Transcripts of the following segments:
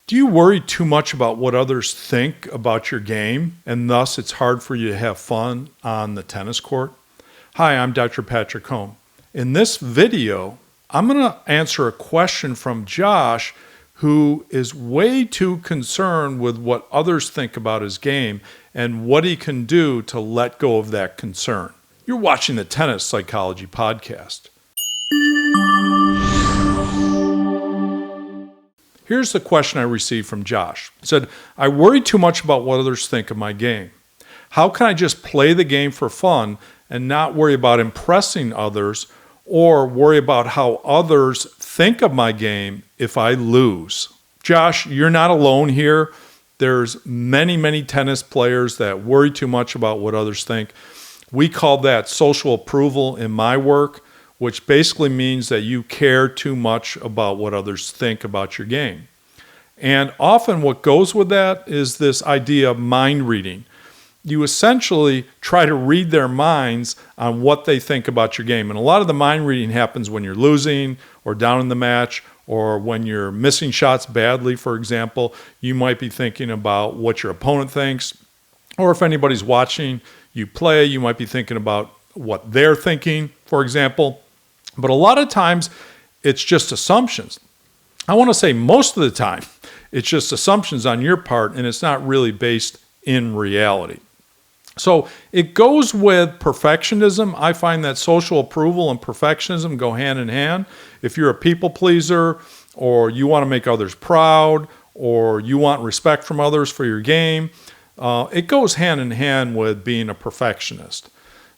Do you worry too much about what others think about your game, and thus it's hard for you to have fun on the tennis court? Hi, I'm Dr. Patrick Holm. In this video, I'm going to answer a question from Josh, who is way too concerned with what others think about his game and what he can do to let go of that concern. You're watching the Tennis Psychology Podcast. Here's the question I received from Josh. He said, I worry too much about what others think of my game. How can I just play the game for fun and not worry about impressing others or worry about how others think of my game if I lose? Josh, you're not alone here. There's many tennis players that worry too much about what others think. We call that social approval in my work, which basically means that you care too much about what others think about your game. And often what goes with that is this idea of mind reading. You essentially try to read their minds on what they think about your game. And a lot of the mind reading happens when you're losing or down in the match, or when you're missing shots badly, for example. You might be thinking about what your opponent thinks. Or if anybody's watching you play, you might be thinking about what they're thinking, for example. But a lot of times, it's just assumptions. I want to say most of the time, it's just assumptions on your part, and it's not really based in reality. So it goes with perfectionism. I find that social approval and perfectionism go hand in hand. If you're a people pleaser, or you want to make others proud, or you want respect from others for your game, it goes hand in hand with being a perfectionist.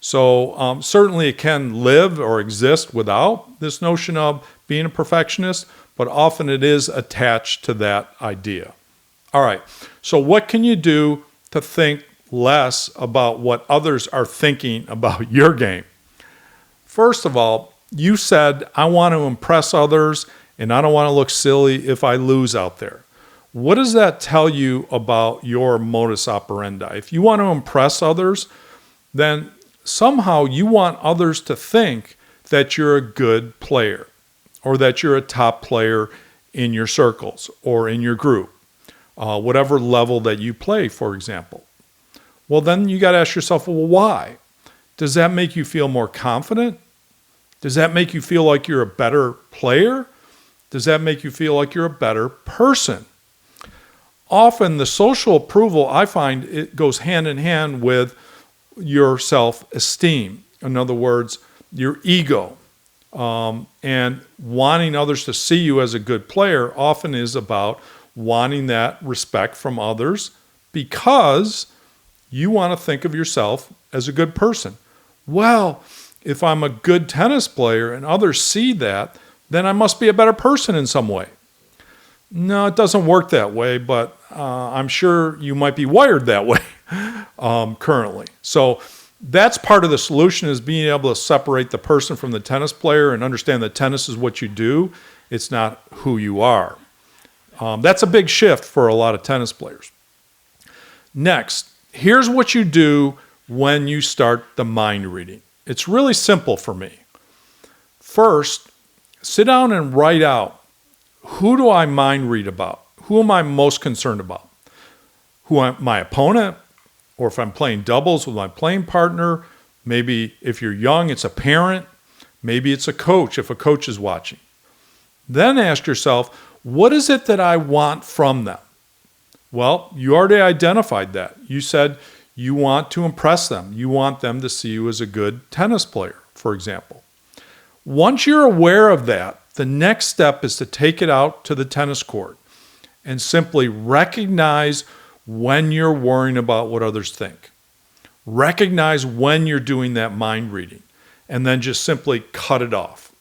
So certainly it can live or exist without this notion of being a perfectionist, but often it is attached to that idea. All right, so what can you do to think less about what others are thinking about your game? First of all, you said, I want to impress others and I don't want to look silly if I lose out there. What does that tell you about your modus operandi? If you want to impress others, then somehow you want others to think that you're a good player or that you're a top player in your circles or in your group, whatever level that you play, for example. Well, then you got to ask yourself, well, why? Does that make you feel more confident? Does that make you feel like you're a better player? Does that make you feel like you're a better person? Often the social approval, I find, it goes hand in hand with your self-esteem. In other words, your ego. And wanting others to see you as a good player often is about wanting that respect from others because you want to think of yourself as a good person. Well, if I'm a good tennis player and others see that, then I must be a better person in some way. No, it doesn't work that way, but I'm sure you might be wired that way currently. So that's part of the solution, is being able to separate the person from the tennis player and understand that tennis is what you do. It's not who you are. That's a big shift for a lot of tennis players. Next, here's what you do when you start the mind reading. It's really simple for me. First, sit down and write out, who do I mind read about? Who am I most concerned about? My opponent? Or if I'm playing doubles with my playing partner? Maybe if you're young, it's a parent. Maybe it's a coach, if a coach is watching. Then ask yourself, what is it that I want from them? Well, you already identified that. You said you want to impress them. You want them to see you as a good tennis player, for example. Once you're aware of that, the next step is to take it out to the tennis court and simply recognize when you're worrying about what others think. Recognize when you're doing that mind reading, and then just simply cut it off.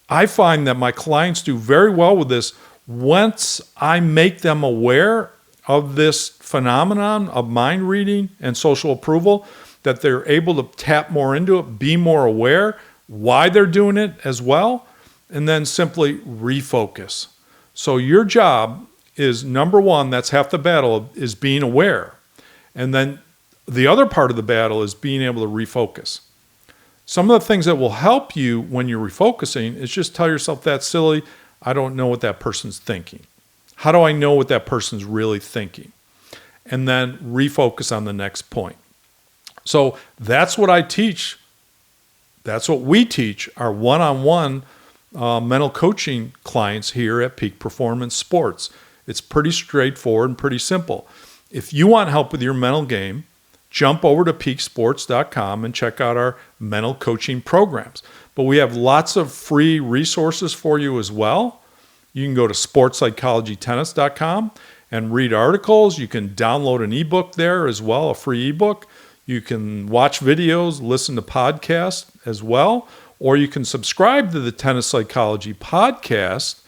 I find that my clients do very well with this once I make them aware of this phenomenon of mind reading and social approval, that they're able to tap more into it, be more aware why they're doing it as well, and then simply refocus. So your job is, number one, that's half the battle, is being aware. And then the other part of the battle is being able to refocus. Some of the things that will help you when you're refocusing is just tell yourself, that's silly. I don't know what that person's thinking. How do I know what that person's really thinking? And then refocus on the next point. So that's what I teach. That's what we teach our one-on-one mental coaching clients here at Peak Performance Sports. It's pretty straightforward and pretty simple. If you want help with your mental game, jump over to peaksports.com and check out our mental coaching programs. But we have lots of free resources for you as well. You can go to sportspsychologytennis.com and read articles. You can download an ebook there as well, a free ebook. You can watch videos, listen to podcasts as well, or you can subscribe to the Tennis Psychology Podcast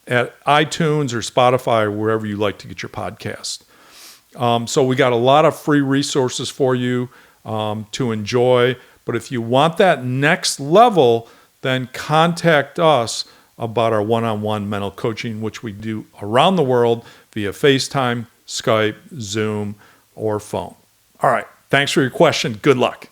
at iTunes or Spotify or wherever you like to get your podcast. So we got a lot of free resources for you to enjoy. But if you want that next level, then contact us about our one-on-one mental coaching, which we do around the world via FaceTime, Skype, Zoom, or phone. All right. Thanks for your question. Good luck.